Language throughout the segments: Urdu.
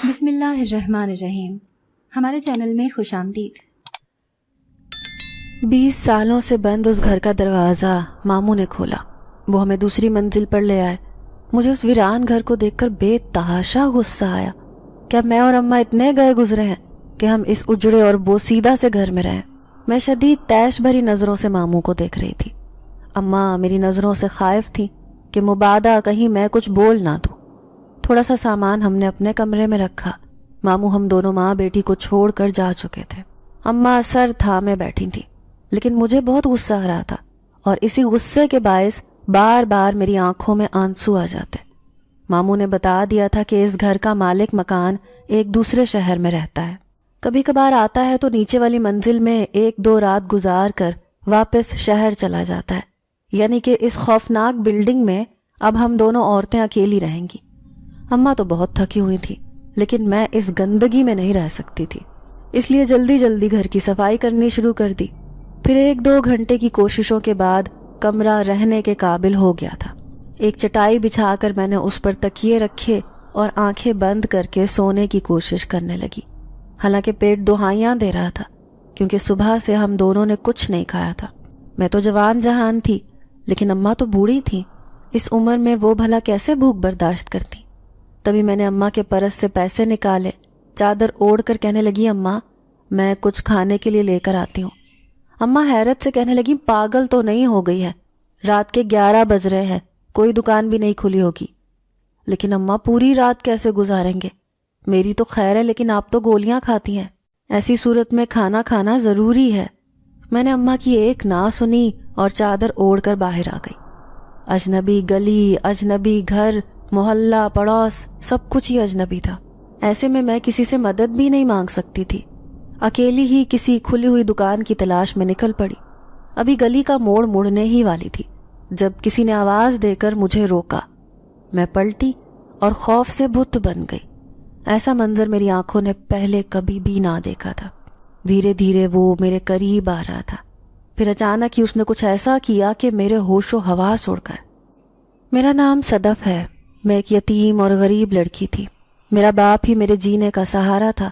بسم اللہ الرحمن الرحیم۔ ہمارے چینل میں خوش آمدید۔ 20 سالوں سے بند اس گھر کا دروازہ ماموں نے کھولا۔ وہ ہمیں دوسری منزل پر لے آئے۔ مجھے اس ویران گھر کو دیکھ کر بے تحاشا غصہ آیا۔ کیا میں اور اماں اتنے گئے گزرے ہیں کہ ہم اس اجڑے اور بوسیدہ سے گھر میں رہیں؟ میں شدید تیش بھری نظروں سے ماموں کو دیکھ رہی تھی۔ اماں میری نظروں سے خائف تھی کہ مبادا کہیں میں کچھ بول نہ دوں۔ تھوڑا سا سامان ہم نے اپنے کمرے میں رکھا۔ ماموں ہم دونوں ماں بیٹی کو چھوڑ کر جا چکے تھے۔ اماں سر تھامے بیٹھی تھی، لیکن مجھے بہت غصہ آ رہا تھا، اور اسی غصے کے باعث بار بار میری آنکھوں میں آنسو آ جاتے۔ ماموں نے بتا دیا تھا کہ اس گھر کا مالک مکان ایک دوسرے شہر میں رہتا ہے۔ کبھی کبھار آتا ہے تو نیچے والی منزل میں 1-2 رات گزار کر واپس شہر چلا جاتا ہے، یعنی کہ اس خوفناک بلڈنگ میں اب ہم دونوں عورتیں اکیلی رہیں گی۔ اماں تو بہت تھکی ہوئی تھی، لیکن میں اس گندگی میں نہیں رہ سکتی تھی، اس لیے جلدی جلدی گھر کی صفائی کرنی شروع کر دی۔ پھر 1-2 گھنٹے کی کوششوں کے بعد کمرہ رہنے کے قابل ہو گیا تھا۔ ایک چٹائی بچھا کر میں نے اس پر تکیے رکھے اور آنکھیں بند کر کے سونے کی کوشش کرنے لگی، حالانکہ پیٹ دہائیاں دے رہا تھا، کیونکہ صبح سے ہم دونوں نے کچھ نہیں کھایا تھا۔ میں تو جوان جہان تھی، لیکن اماں تو بوڑھی تھی۔ اس عمر میں وہ بھلا کیسے بھوک برداشت کرتی؟ تبھی میں نے اماں کے پرس سے پیسے نکالے، چادر اوڑھ کر کہنے لگی، اماں میں کچھ کھانے کے لیے لے کر آتی ہوں۔ اماں حیرت سے کہنے لگی، پاگل تو نہیں ہو گئی ہے؟ رات کے 11 بج رہے ہیں، کوئی دکان بھی نہیں کھلی ہوگی۔ لیکن اماں پوری رات کیسے گزاریں گے؟ میری تو خیر ہے، لیکن آپ تو گولیاں کھاتی ہیں، ایسی صورت میں کھانا کھانا ضروری ہے۔ میں نے اماں کی ایک نہ سنی اور چادر اوڑھ کر باہر آ گئی۔ اجنبی گلی، اجنبی گھر، محلہ، پڑوس، سب کچھ ہی اجنبی تھا۔ ایسے میں کسی سے مدد بھی نہیں مانگ سکتی تھی۔ اکیلی ہی کسی کھلی ہوئی دکان کی تلاش میں نکل پڑی۔ ابھی گلی کا موڑ مڑنے ہی والی تھی جب کسی نے آواز دے کر مجھے روکا۔ میں پلٹی اور خوف سے بت بن گئی۔ ایسا منظر میری آنکھوں نے پہلے کبھی بھی نہ دیکھا تھا۔ دھیرے دھیرے وہ میرے قریب آ رہا تھا، پھر اچانک ہی اس نے کچھ ایسا کیا کہ میرے ہوش و حواس اڑ گئے۔ میرا نام صدف ہے۔ میں ایک یتیم اور غریب لڑکی تھی۔ میرا باپ ہی میرے جینے کا سہارا تھا،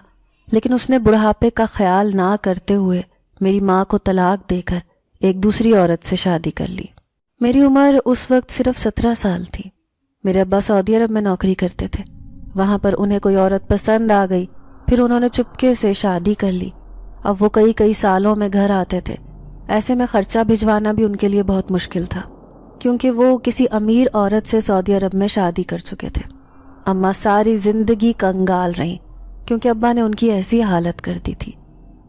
لیکن اس نے بڑھاپے کا خیال نہ کرتے ہوئے میری ماں کو طلاق دے کر ایک دوسری عورت سے شادی کر لی۔ میری عمر اس وقت صرف 17 سال تھی۔ میرے ابا سعودی عرب میں نوکری کرتے تھے۔ وہاں پر انہیں کوئی عورت پسند آ گئی، پھر انہوں نے چپکے سے شادی کر لی۔ اب وہ کئی سالوں میں گھر آتے تھے۔ ایسے میں خرچہ بھجوانا بھی ان کے لیے بہت مشکل تھا، کیونکہ وہ کسی امیر عورت سے سعودی عرب میں شادی کر چکے تھے۔ اماں ساری زندگی کنگال رہیں، کیونکہ ابا نے ان کی ایسی حالت کر دی تھی۔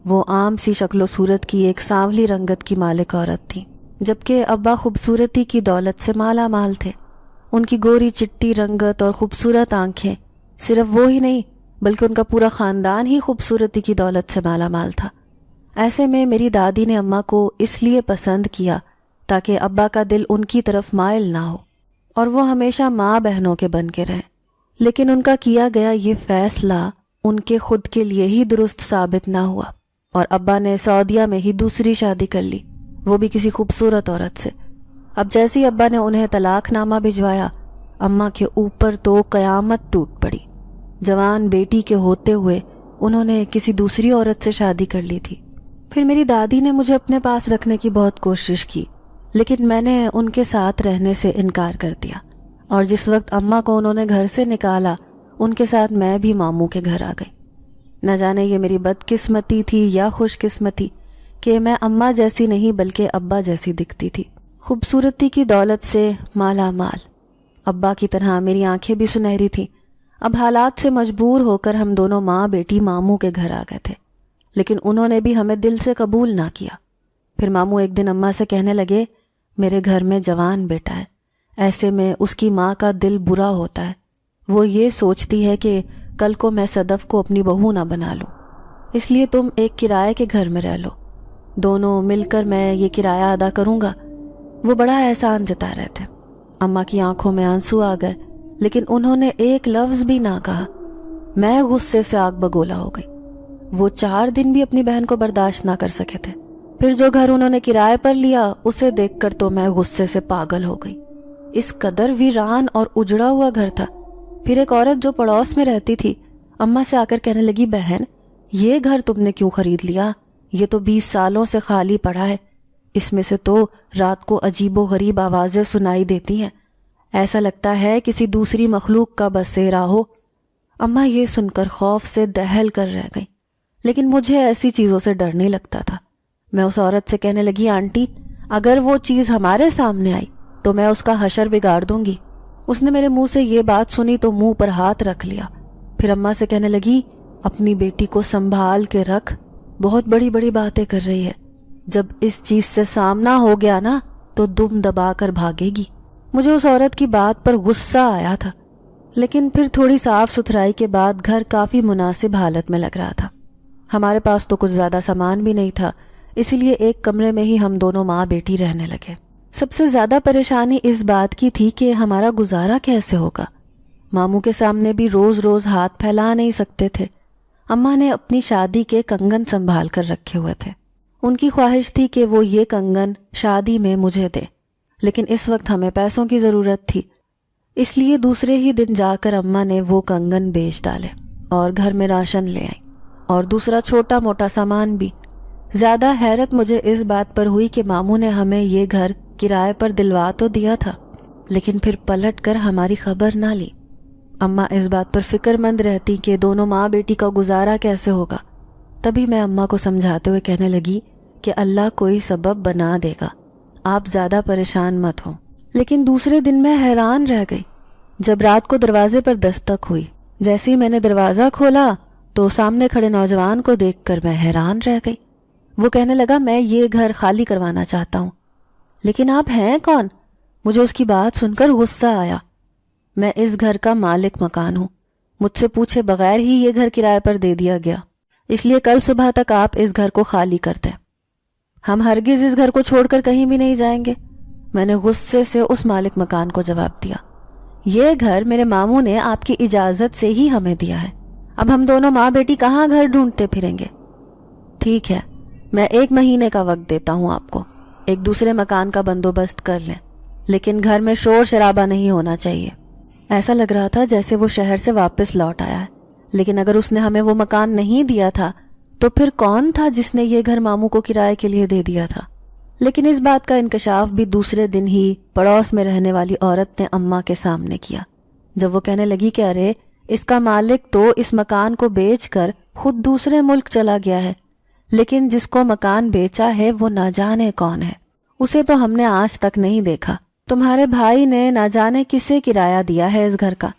وہ عام سی شکل و صورت کی ایک سانولی رنگت کی مالک عورت تھی، جبکہ ابا خوبصورتی کی دولت سے مالا مال تھے۔ ان کی گوری چٹی رنگت اور خوبصورت آنکھیں، صرف وہ ہی نہیں بلکہ ان کا پورا خاندان ہی خوبصورتی کی دولت سے مالا مال تھا۔ ایسے میں میری دادی نے اماں کو اس لیے پسند کیا تاکہ ابا کا دل ان کی طرف مائل نہ ہو اور وہ ہمیشہ ماں بہنوں کے بن کے رہیں۔ لیکن ان کا کیا گیا یہ فیصلہ ان کے خود کے لیے ہی درست ثابت نہ ہوا، اور ابا نے سعودیہ میں ہی دوسری شادی کر لی، وہ بھی کسی خوبصورت عورت سے۔ اب جیسے ہی ابا نے انہیں طلاق نامہ بھجوایا، اماں کے اوپر تو قیامت ٹوٹ پڑی۔ جوان بیٹی کے ہوتے ہوئے انہوں نے کسی دوسری عورت سے شادی کر لی تھی۔ پھر میری دادی نے مجھے اپنے پاس رکھنے کی بہت کوشش کی، لیکن میں نے ان کے ساتھ رہنے سے انکار کر دیا، اور جس وقت اماں کو انہوں نے گھر سے نکالا، ان کے ساتھ میں بھی ماموں کے گھر آ گئی۔ نہ جانے یہ میری بدقسمتی تھی یا خوش قسمتی کہ میں اماں جیسی نہیں بلکہ ابا جیسی دکھتی تھی، خوبصورتی کی دولت سے مالا مال۔ ابا کی طرح میری آنکھیں بھی سنہری تھیں۔ اب حالات سے مجبور ہو کر ہم دونوں ماں بیٹی ماموں کے گھر آ گئے تھے، لیکن انہوں نے بھی ہمیں دل سے قبول نہ کیا۔ پھر ماموں ایک دن اماں سے کہنے لگے، میرے گھر میں جوان بیٹا ہے، ایسے میں اس کی ماں کا دل برا ہوتا ہے، وہ یہ سوچتی ہے کہ کل کو میں صدف کو اپنی بہو نہ بنا لوں، اس لیے تم ایک کرائے کے گھر میں رہ لو، دونوں مل کر میں یہ کرایہ ادا کروں گا۔ وہ بڑا احسان جتا رہے تھے۔ اماں کی آنکھوں میں آنسو آ گئے، لیکن انہوں نے ایک لفظ بھی نہ کہا۔ میں غصے سے آگ بگولا ہو گئی۔ وہ 4 دن بھی اپنی بہن کو برداشت نہ کر سکے تھے۔ پھر جو گھر انہوں نے کرائے پر لیا، اسے دیکھ کر تو میں غصے سے پاگل ہو گئی۔ اس قدر ویران اور اجڑا ہوا گھر تھا۔ پھر ایک عورت جو پڑوس میں رہتی تھی اماں سے آ کر کہنے لگی بہن یہ گھر تم نے کیوں خرید لیا؟ یہ تو 20 سالوں سے خالی پڑا ہے، اس میں سے تو رات کو عجیب و غریب آوازیں سنائی دیتی ہیں، ایسا لگتا ہے کسی دوسری مخلوق کا بسیرا ہو۔ اماں یہ سن کر خوف سے دہل کر رہ گئی، لیکن مجھے ایسی چیزوں سے ڈر نہیں لگتا تھا۔ میں اس عورت سے کہنے لگی آنٹی اگر وہ چیز ہمارے سامنے آئی تو میں اس کا حشر بگاڑ دوں گی۔ اس نے میرے منہ سے یہ بات سنی تو منہ پر ہاتھ رکھ لیا، پھر اماں سے کہنے لگی اپنی بیٹی کو سنبھال کے رکھ، بہت بڑی بڑی باتیں کر رہی ہے، جب اس چیز سے سامنا ہو گیا نا تو دم دبا کر بھاگے گی۔ مجھے اس عورت کی بات پر غصہ آیا تھا، لیکن پھر تھوڑی صاف ستھرائی کے بعد گھر کافی مناسب حالت میں لگ رہا تھا۔ ہمارے پاس تو کچھ زیادہ سامان بھی نہیں تھا، اسی لیے ایک کمرے میں ہی ہم دونوں ماں بیٹی رہنے لگے۔ سب سے زیادہ پریشانی اس بات کی تھی کہ ہمارا گزارا کیسے ہوگا۔ ماموں کے سامنے بھی روز روز ہاتھ پھیلا نہیں سکتے تھے۔ اماں نے اپنی شادی کے کنگن سنبھال کر رکھے ہوئے تھے، ان کی خواہش تھی کہ وہ یہ کنگن شادی میں مجھے دے، لیکن اس وقت ہمیں پیسوں کی ضرورت تھی، اس لیے دوسرے ہی دن جا کر اماں نے وہ کنگن بیچ ڈالے اور گھر میں راشن لے آئی اور دوسرا چھوٹا موٹا سامان بھی۔ زیادہ حیرت مجھے اس بات پر ہوئی کہ ماموں نے ہمیں یہ گھر کرائے پر دلوا تو دیا تھا، لیکن پھر پلٹ کر ہماری خبر نہ لی۔ اماں اس بات پر فکر مند رہتی کہ دونوں ماں بیٹی کا گزارا کیسے ہوگا۔ تبھی میں اماں کو سمجھاتے ہوئے کہنے لگی کہ اللہ کوئی سبب بنا دے گا، آپ زیادہ پریشان مت ہوں۔ لیکن دوسرے دن میں حیران رہ گئی جب رات کو دروازے پر دستک ہوئی۔ جیسے ہی میں نے دروازہ کھولا تو سامنے کھڑے نوجوان کو دیکھ کر میں حیران رہ گئی۔ وہ کہنے لگا میں یہ گھر خالی کروانا چاہتا ہوں۔ لیکن آپ ہیں کون؟ مجھے اس کی بات سن کر غصہ آیا۔ میں اس گھر کا مالک مکان ہوں، مجھ سے پوچھے بغیر ہی یہ گھر کرائے پر دے دیا گیا، اس لیے کل صبح تک آپ اس گھر کو خالی کر دیں، ہم ہرگز اس گھر کو چھوڑ کر کہیں بھی نہیں جائیں گے۔ میں نے غصے سے اس مالک مکان کو جواب دیا، یہ گھر میرے ماموں نے آپ کی اجازت سے ہی ہمیں دیا ہے، اب ہم دونوں ماں بیٹی کہاں گھر ڈھونڈتے پھریں گے؟ ٹھیک ہے، میں 1 مہینے کا وقت دیتا ہوں آپ کو، ایک دوسرے مکان کا بندوبست کر لیں، لیکن گھر میں شور شرابہ نہیں ہونا چاہیے۔ ایسا لگ رہا تھا جیسے وہ شہر سے واپس لوٹ آیا ہے، لیکن اگر اس نے ہمیں وہ مکان نہیں دیا تھا تو پھر کون تھا جس نے یہ گھر ماموں کو کرائے کے لیے دے دیا تھا؟ لیکن اس بات کا انکشاف بھی دوسرے دن ہی پڑوس میں رہنے والی عورت نے اماں کے سامنے کیا، جب وہ کہنے لگی کہ ارے اس کا مالک تو اس مکان کو بیچ کر خود دوسرے ملک چلا گیا ہے، لیکن جس کو مکان بیچا ہے وہ نہ جانے کون ہے، اسے تو ہم نے آج تک نہیں دیکھا، تمہارے بھائی نے نہ جانے کسے کرایہ دیا ہے اس گھر کا۔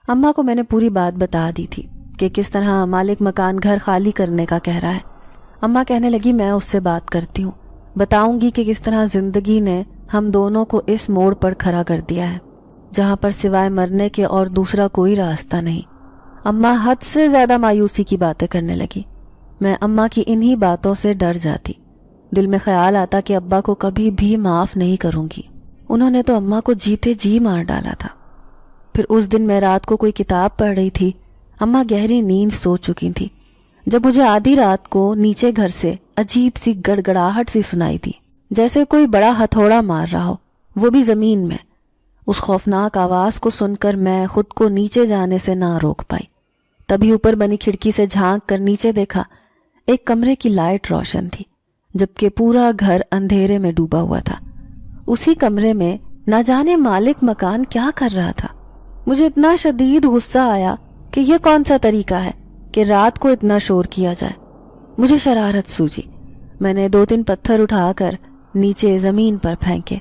اماں کو میں نے پوری بات بتا دی تھی کہ کس طرح مالک مکان گھر خالی کرنے کا کہہ رہا ہے۔ اماں کہنے لگی میں اس سے بات کرتی ہوں، بتاؤں گی کہ کس طرح زندگی نے ہم دونوں کو اس موڑ پر کھڑا کر دیا ہے جہاں پر سوائے مرنے کے اور دوسرا کوئی راستہ نہیں۔ اماں حد سے زیادہ مایوسی کی باتیں کرنے لگی۔ میں اماں کی انہی باتوں سے ڈر جاتی، دل میں خیال آتا کہ ابا کو کبھی بھی معاف نہیں کروں گی، انہوں نے تو اماں کو جیتے جی مار ڈالا تھا۔ پھر اس دن میں رات کو کوئی کتاب پڑھ رہی تھی، اماں گہری نیند سو چکی تھی، جب مجھے آدھی رات کو نیچے گھر سے عجیب سی گڑگڑاہٹ سی سنائی تھی، جیسے کوئی بڑا ہتھوڑا مار رہا ہو، وہ بھی زمین میں۔ اس خوفناک آواز کو سن کر میں خود کو نیچے جانے سے نہ روک پائی، تبھی اوپر بنی کھڑکی سے جھانک کر نیچے دیکھا، ایک کمرے کی لائٹ روشن تھی جبکہ پورا گھر اندھیرے میں ڈوبا ہوا تھا۔ اسی کمرے میں نہ جانے مالک مکان کیا کر رہا تھا۔ مجھے اتنا شدید غصہ آیا کہ یہ کون سا طریقہ ہے کہ رات کو اتنا شور کیا جائے۔ مجھے شرارت سوجی، میں نے 2-3 پتھر اٹھا کر نیچے زمین پر پھینکے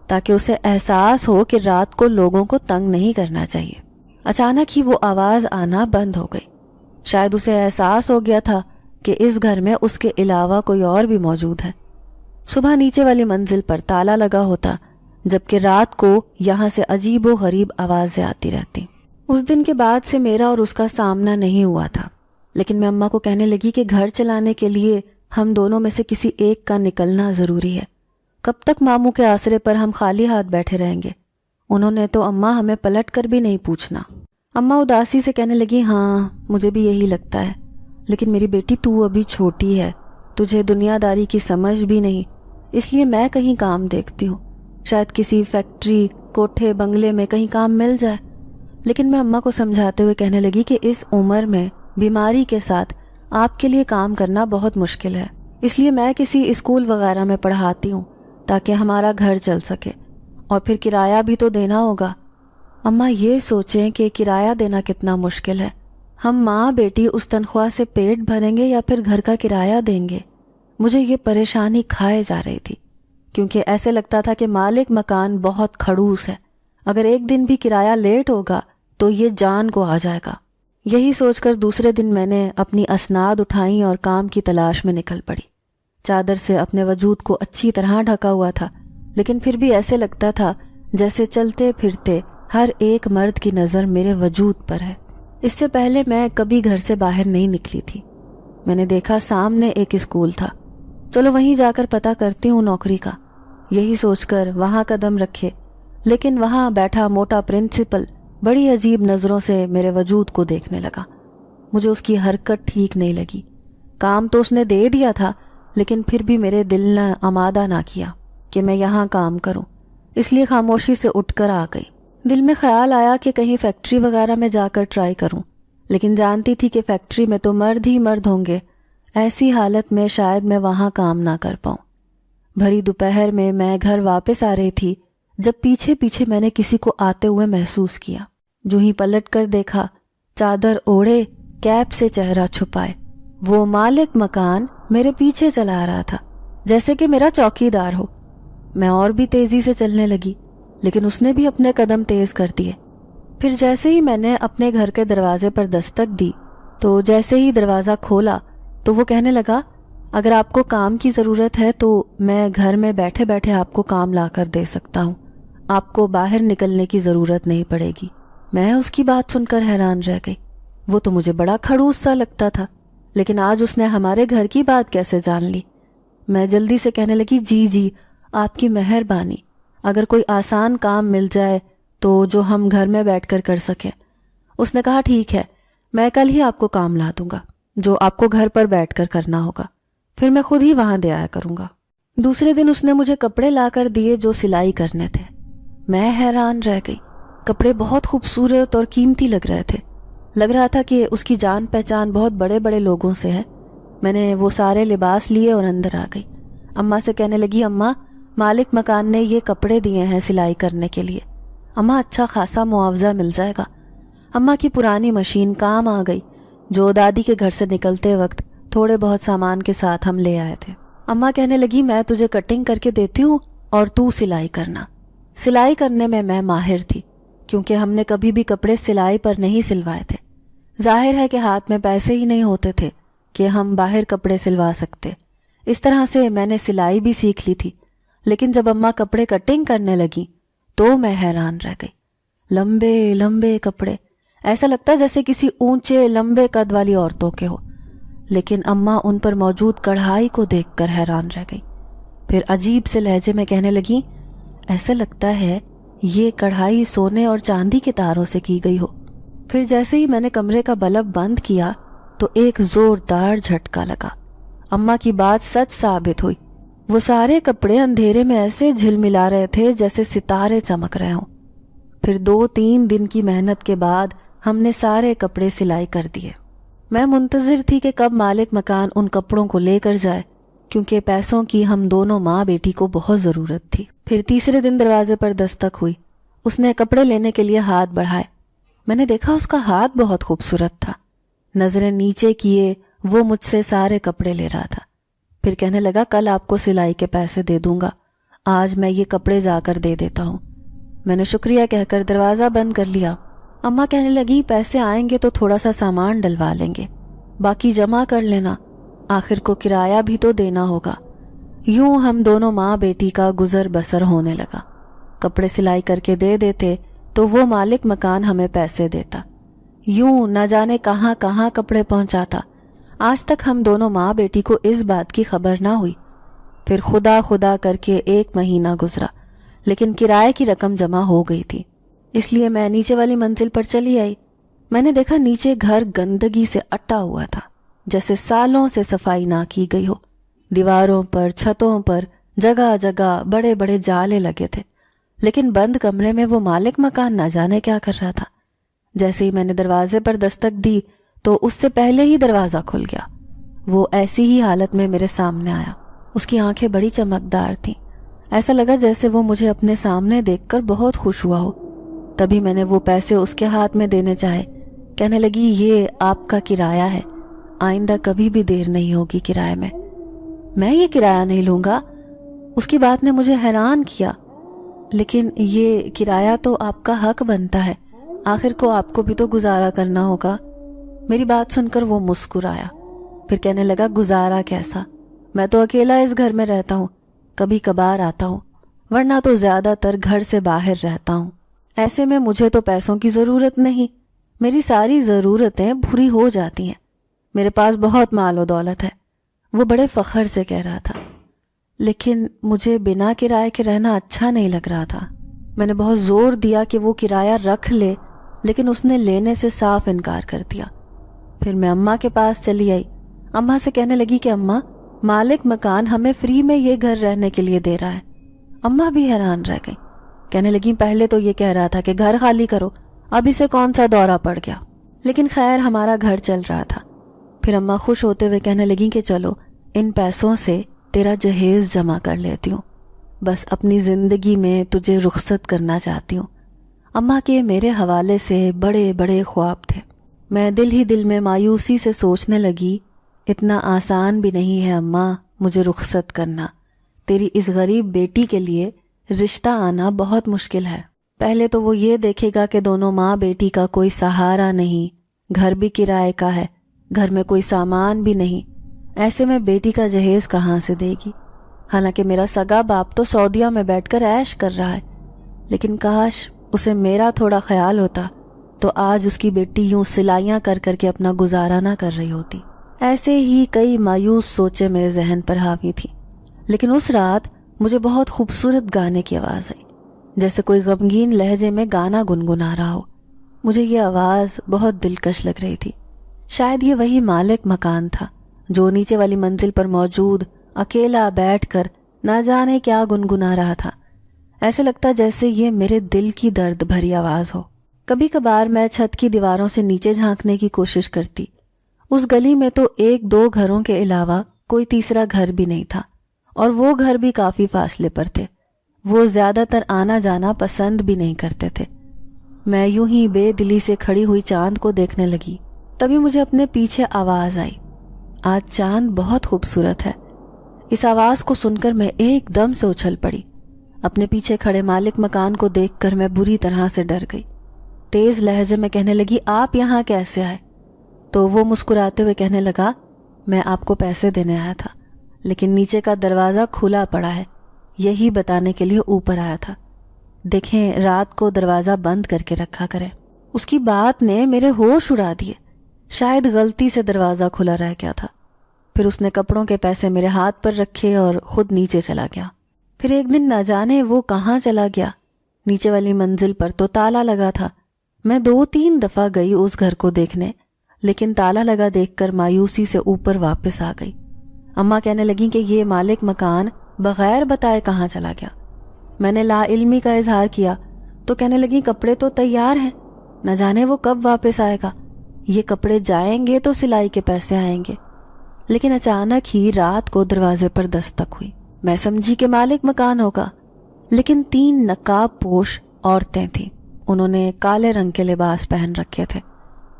تاکہ اسے احساس ہو کہ رات کو لوگوں کو تنگ نہیں کرنا چاہیے۔ اچانک ہی وہ آواز آنا بند ہو گئی، شاید اسے احساس ہو گیا تھا کہ اس گھر میں اس کے علاوہ کوئی اور بھی موجود ہے۔ صبح نیچے والی منزل پر تالا لگا ہوتا، جبکہ رات کو یہاں سے عجیب و غریب آوازیں آتی رہتی۔ اس دن کے بعد سے میرا اور اس کا سامنا نہیں ہوا تھا، لیکن میں اماں کو کہنے لگی کہ گھر چلانے کے لیے ہم دونوں میں سے کسی ایک کا نکلنا ضروری ہے، کب تک ماموں کے آسرے پر ہم خالی ہاتھ بیٹھے رہیں گے؟ انہوں نے تو اماں ہمیں پلٹ کر بھی نہیں پوچھنا۔ اماں اداسی سے کہنے لگی ہاں مجھے بھی یہی لگتا ہے، لیکن میری بیٹی تو ابھی چھوٹی ہے، تجھے دنیا داری کی سمجھ بھی نہیں، اس لیے میں کہیں کام دیکھتی ہوں، شاید کسی فیکٹری، کوٹھے، بنگلے میں کہیں کام مل جائے۔ لیکن میں اماں کو سمجھاتے ہوئے کہنے لگی کہ اس عمر میں بیماری کے ساتھ آپ کے لیے کام کرنا بہت مشکل ہے، اس لیے میں کسی اسکول وغیرہ میں پڑھاتی ہوں تاکہ ہمارا گھر چل سکے، اور پھر کرایہ بھی تو دینا ہوگا۔ اماں یہ سوچیں کہ کرایہ دینا کتنا مشکل ہے، ہم ماں بیٹی اس تنخواہ سے پیٹ بھریں گے یا پھر گھر کا کرایہ دیں گے۔ مجھے یہ پریشانی کھائے جا رہی تھی، کیونکہ ایسے لگتا تھا کہ مالک مکان بہت کھڑوس ہے، اگر ایک دن بھی کرایہ لیٹ ہوگا تو یہ جان کو آ جائے گا۔ یہی سوچ کر دوسرے دن میں نے اپنی اسناد اٹھائیں اور کام کی تلاش میں نکل پڑی۔ چادر سے اپنے وجود کو اچھی طرح ڈھکا ہوا تھا، لیکن پھر بھی ایسے لگتا تھا جیسے چلتے پھرتے ہر ایک مرد کی نظر میرے وجود پر ہے۔ اس سے پہلے میں کبھی گھر سے باہر نہیں نکلی تھی۔ میں نے دیکھا سامنے ایک اسکول تھا، چلو وہیں جا کر پتہ کرتی ہوں نوکری کا، یہی سوچ کر وہاں قدم رکھے، لیکن وہاں بیٹھا موٹا پرنسپل بڑی عجیب نظروں سے میرے وجود کو دیکھنے لگا۔ مجھے اس کی حرکت ٹھیک نہیں لگی۔ کام تو اس نے دے دیا تھا، لیکن پھر بھی میرے دل نے آمادہ نہ کیا کہ میں یہاں کام کروں، اس لیے خاموشی سے اٹھ کر آ گئی۔ دل میں خیال آیا کہ کہیں فیکٹری وغیرہ میں جا کر ٹرائی کروں، لیکن جانتی تھی کہ فیکٹری میں تو مرد ہی مرد ہوں گے، ایسی حالت میں شاید میں وہاں کام نہ کر پاؤں۔ بھری دوپہر میں گھر واپس آ رہی تھی جب پیچھے پیچھے میں نے کسی کو آتے ہوئے محسوس کیا۔ جو ہی پلٹ کر دیکھا، چادر اوڑھے، کیپ سے چہرہ چھپائے، وہ مالک مکان میرے پیچھے چلا آ رہا تھا جیسے کہ میرا چوکیدار ہو۔ میں اور بھی تیزی سے چلنے لگی، لیکن اس نے بھی اپنے قدم تیز کر دیے۔ پھر جیسے ہی میں نے اپنے گھر کے دروازے پر دستک دی تو جیسے ہی دروازہ کھولا تو وہ کہنے لگا، اگر آپ کو کام کی ضرورت ہے تو میں گھر میں بیٹھے بیٹھے آپ کو کام لا کر دے سکتا ہوں، آپ کو باہر نکلنے کی ضرورت نہیں پڑے گی۔ میں اس کی بات سن کر حیران رہ گئی۔ وہ تو مجھے بڑا کھڑوس سا لگتا تھا، لیکن آج اس نے ہمارے گھر کی بات کیسے جان لی؟ میں جلدی سے کہنے لگی، جی آپ کی مہربانی، اگر کوئی آسان کام مل جائے تو جو ہم گھر میں بیٹھ کر کر سکیں۔ اس نے کہا، ٹھیک ہے، میں کل ہی آپ کو کام لا دوں گا جو آپ کو گھر پر بیٹھ کر کرنا ہوگا، پھر میں خود ہی وہاں دے آیا کروں گا۔ دوسرے دن اس نے مجھے کپڑے لا کر دیے جو سلائی کرنے تھے۔ میں حیران رہ گئی، کپڑے بہت خوبصورت اور قیمتی لگ رہے تھے، لگ رہا تھا کہ اس کی جان پہچان بہت بڑے بڑے لوگوں سے ہے۔ میں نے وہ سارے لباس لیے اور اندر آ گئی۔ اماں سے کہنے لگی، اماں مالک مکان نے یہ کپڑے دیے ہیں سلائی کرنے کے لیے، اماں اچھا خاصا معاوضہ مل جائے گا۔ اماں کی پرانی مشین کام آ گئی جو دادی کے گھر سے نکلتے وقت تھوڑے بہت سامان کے ساتھ ہم لے آئے تھے۔ اماں کہنے لگی، میں تجھے کٹنگ کر کے دیتی ہوں اور تو سلائی کرنا۔ سلائی کرنے میں ماہر تھی، کیونکہ ہم نے کبھی بھی کپڑے سلائی پر نہیں سلوائے تھے۔ ظاہر ہے کہ ہاتھ میں پیسے ہی نہیں ہوتے تھے کہ ہم باہر کپڑے سلوا سکتے، اس طرح سے میں نے سلائی بھی سیکھ لی تھی۔ لیکن جب اماں کپڑے کٹنگ کرنے لگی تو میں حیران رہ گئی۔ لمبے لمبے کپڑے، ایسا لگتا جیسے کسی اونچے لمبے قد والی عورتوں کے ہو، لیکن اماں ان پر موجود کڑھائی کو دیکھ کر حیران رہ گئی۔ پھر عجیب سے لہجے میں کہنے لگی، ایسا لگتا ہے یہ کڑھائی سونے اور چاندی کے تاروں سے کی گئی ہو۔ پھر جیسے ہی میں نے کمرے کا بلب بند کیا تو ایک زوردار جھٹکا لگا۔ اماں کی بات سچ ثابت ہوئی، وہ سارے کپڑے اندھیرے میں ایسے جھلملا رہے تھے جیسے ستارے چمک رہے ہوں۔ پھر 2-3 دن کی محنت کے بعد ہم نے سارے کپڑے سلائی کر دیے۔ میں منتظر تھی کہ کب مالک مکان ان کپڑوں کو لے کر جائے، کیونکہ پیسوں کی ہم دونوں ماں بیٹی کو بہت ضرورت تھی۔ پھر تیسرے دن دروازے پر دستک ہوئی، اس نے کپڑے لینے کے لیے ہاتھ بڑھائے۔ میں نے دیکھا اس کا ہاتھ بہت خوبصورت تھا، نظریں نیچے کیے وہ مجھ سے سارے کپڑے لے رہا تھا۔ پھر کہنے لگا، کل آپ کو سلائی کے پیسے دے دوں گا، آج میں یہ کپڑے جا کر دے دیتا ہوں۔ میں نے شکریہ کہہ کر دروازہ بند کر لیا۔ اماں کہنے لگی، پیسے آئیں گے تو تھوڑا سا سامان ڈلوا لیں گے، باقی جمع کر لینا، آخر کو کرایہ بھی تو دینا ہوگا۔ یوں ہم دونوں ماں بیٹی کا گزر بسر ہونے لگا۔ کپڑے سلائی کر کے دے دیتے تو وہ مالک مکان ہمیں پیسے دیتا، یوں نہ جانے کہاں کہاں کپڑے پہنچاتا۔ آج تک ہم دونوں ماں بیٹی کو اس بات کی خبر نہ ہوئی۔ پھر خدا خدا کر کے 1 مہینہ گزرا، لیکن کرائے کی رقم جمع ہو گئی تھی، اس لیے میں نیچے والی منزل پر چلی آئی۔ میں نے دیکھا نیچے گھر گندگی سے اٹا ہوا تھا، جیسے سالوں سے صفائی نہ کی گئی ہو۔ دیواروں پر، چھتوں پر جگہ جگہ بڑے بڑے جالے لگے تھے، لیکن بند کمرے میں وہ مالک مکان نہ جانے کیا کر رہا تھا۔ جیسے ہی میں نے دروازے پر دستک دی تو اس سے پہلے ہی دروازہ کھل گیا۔ وہ ایسی ہی حالت میں میرے سامنے آیا۔ اس کی آنکھیں بڑی چمکدار تھیں، ایسا لگا جیسے وہ مجھے اپنے سامنے دیکھ کر بہت خوش ہوا ہو۔ تبھی میں نے وہ پیسے اس کے ہاتھ میں دینے چاہے۔ کہنے لگی، یہ آپ کا کرایہ ہے، آئندہ کبھی بھی دیر نہیں ہوگی کرایے میں یہ کرایہ نہیں لوں گا۔ اس کی بات نے مجھے حیران کیا۔ لیکن یہ کرایہ تو آپ کا حق بنتا ہے، آخر کو آپ کو بھی تو گزارا کرنا ہوگا۔ میری بات سن کر وہ مسکرایا، پھر کہنے لگا، گزارا کیسا، میں تو اکیلا اس گھر میں رہتا ہوں، کبھی کبھار آتا ہوں، ورنہ تو زیادہ تر گھر سے باہر رہتا ہوں۔ ایسے میں مجھے تو پیسوں کی ضرورت نہیں، میری ساری ضرورتیں پوری ہو جاتی ہیں، میرے پاس بہت مال و دولت ہے۔ وہ بڑے فخر سے کہہ رہا تھا، لیکن مجھے بنا کرائے کے رہنا اچھا نہیں لگ رہا تھا۔ میں نے بہت زور دیا کہ وہ کرایہ رکھ لے، لیکن اس نے لینے سے صاف انکار کر دیا۔ پھر میں اماں کے پاس چلی آئی۔ اماں سے کہنے لگی کہ اماں، مالک مکان ہمیں فری میں یہ گھر رہنے کے لیے دے رہا ہے۔ اماں بھی حیران رہ گئی، کہنے لگی، پہلے تو یہ کہہ رہا تھا کہ گھر خالی کرو، اب اسے کون سا دورہ پڑ گیا؟ لیکن خیر ہمارا گھر چل رہا تھا۔ پھر اماں خوش ہوتے ہوئے کہنے لگی کہ چلو ان پیسوں سے تیرا جہیز جمع کر لیتی ہوں، بس اپنی زندگی میں تجھے رخصت کرنا چاہتی ہوں۔ اماں کے میرے حوالے سے بڑے بڑے خواب تھے۔ میں دل ہی دل میں مایوسی سے سوچنے لگی، اتنا آسان بھی نہیں ہے اماں مجھے رخصت کرنا، تیری اس غریب بیٹی کے لیے رشتہ آنا بہت مشکل ہے۔ پہلے تو وہ یہ دیکھے گا کہ دونوں ماں بیٹی کا کوئی سہارا نہیں، گھر بھی کرائے کا ہے، گھر میں کوئی سامان بھی نہیں، ایسے میں بیٹی کا جہیز کہاں سے دے گی؟ حالانکہ میرا سگا باپ تو سعودیہ میں بیٹھ کر عیش کر رہا ہے، لیکن کاش اسے میرا تھوڑا خیال ہوتا تو آج اس کی بیٹی یوں سلائیاں کر کر کے اپنا گزارا نہ کر رہی ہوتی۔ ایسے ہی کئی مایوس سوچیں میرے ذہن پر حاوی تھی۔ لیکن اس رات مجھے بہت خوبصورت گانے کی آواز آئی، جیسے کوئی غمگین لہجے میں گانا گنگنا رہا ہو۔ مجھے یہ آواز بہت دلکش لگ رہی تھی۔ شاید یہ وہی مالک مکان تھا جو نیچے والی منزل پر موجود اکیلا بیٹھ کر نہ جانے کیا گنگنا رہا تھا۔ ایسے لگتا جیسے یہ میرے دل کی درد بھری آواز ہو۔ کبھی کبھار میں چھت کی دیواروں سے نیچے جھانکنے کی کوشش کرتی۔ اس گلی میں تو ایک دو گھروں کے علاوہ کوئی تیسرا گھر بھی نہیں تھا، اور وہ گھر بھی کافی فاصلے پر تھے۔ وہ زیادہ تر آنا جانا پسند بھی نہیں کرتے تھے۔ میں یوں ہی بے دلی سے کھڑی ہوئی چاند کو دیکھنے لگی، تبھی مجھے اپنے پیچھے آواز آئی، آج چاند بہت خوبصورت ہے۔ اس آواز کو سن کر میں ایک دم سے اچھل پڑی۔ اپنے پیچھے کھڑے مالک مکان کو دیکھ کر میں بری طرح سے ڈر گئی۔ تیز لہجے میں کہنے لگی، آپ یہاں کیسے آئے؟ تو وہ مسکراتے ہوئے کہنے لگا، میں آپ کو پیسے دینے آیا تھا، لیکن نیچے کا دروازہ کھلا پڑا ہے، یہی بتانے کے لیے اوپر آیا تھا۔ دیکھیں رات کو دروازہ بند کر کے رکھا کریں۔ اس کی بات نے میرے ہوش اڑا دیے۔ شاید غلطی سے دروازہ کھلا رہ گیا تھا۔ پھر اس نے کپڑوں کے پیسے میرے ہاتھ پر رکھے اور خود نیچے چلا گیا۔ پھر ایک دن نہ جانے وہ کہاں چلا گیا۔ نیچے والی منزل پر تو تالا لگا تھا۔ میں 2-3 دفعہ گئی اس گھر کو دیکھنے، لیکن تالا لگا دیکھ کر مایوسی سے اوپر واپس آ گئی۔ اماں کہنے لگیں کہ یہ مالک مکان بغیر بتائے کہاں چلا گیا۔ میں نے لا علمی کا اظہار کیا تو کہنے لگیں کپڑے تو تیار ہیں، نہ جانے وہ کب واپس آئے گا، یہ کپڑے جائیں گے تو سلائی کے پیسے آئیں گے۔ لیکن اچانک ہی رات کو دروازے پر دستک ہوئی۔ میں سمجھی کہ مالک مکان ہوگا، لیکن 3 نقاب پوش عورتیں تھیں۔ انہوں نے کالے رنگ کے لباس پہن رکھے تھے۔